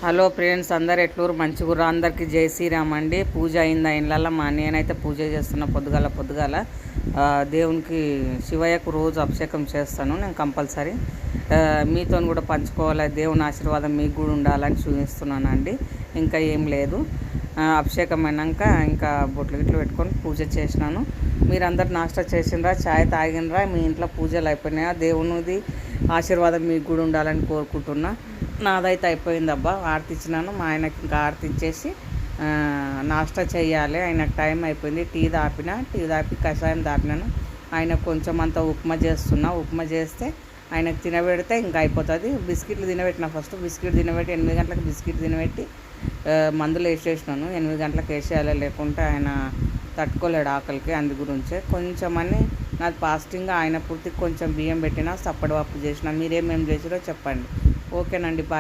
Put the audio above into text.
Hello friends, అందరు ఎట్లూరు మంచిగుర్రా. అందరికీ జై శ్రీరామ్ అండి. పూజ అయిందా ఇళ్ళల్లో? నేనైతే పూజ చేస్తున్నా పొద్దుగాల దేవునికి శివయ్యకు రోజు అభిషేకం చేస్తాను నేను కంపల్సరీ. మీతో కూడా పంచుకోవాలి, దేవుని ఆశీర్వాదం మీకు కూడా ఉండాలని చూపిస్తున్నానండి. ఇంకా ఏం లేదు, అభిషేకం అయినాక ఇంకా బొట్లు గిట్లు పెట్టుకొని పూజ చేసినాను. మీరందరు నాష్టా చేసినరా, ఛాయ్ తాగినరా, మీ ఇంట్లో పూజలు అయిపోయినాయా? దేవునిది ఆశీర్వాదం మీకు కూడా ఉండాలని కోరుకుంటున్నా. నాదైతే అయిపోయింది అబ్బా. ఆరతి ఇచ్చినాను, మా ఆయనకి ఇంకా ఆరతి ఇచ్చేసి నాష్టా చేయాలి. ఆయనకు టైం అయిపోయింది. టీ తాపి కషాయం తాపినాను. ఆయనకు కొంచెం అంత ఉప్మా చేస్తున్నా. ఉప్మా చేస్తే ఆయనకు తినబెడితే ఇంకా అయిపోతుంది. బిస్కెట్లు తినబెట్టిన, ఫస్ట్ బిస్కెట్ తినబెట్టి 8 గంటలకు బిస్కెట్ తినబెట్టి మందులు వేసేసినాను. 8 గంటలకు వేసేయాలి, లేకుంటే ఆయన తట్టుకోలేడు ఆకలికి. అందు గురించే కొంచెం అని నాది ఫాస్టింగ్. ఆయన పూర్తికి కొంచెం బియ్యం పెట్టినా, సప్పడి పప్పు చేసిన. మీరేమేమి చేసిరో చెప్పండి. ఓకేనండి, బాయ్.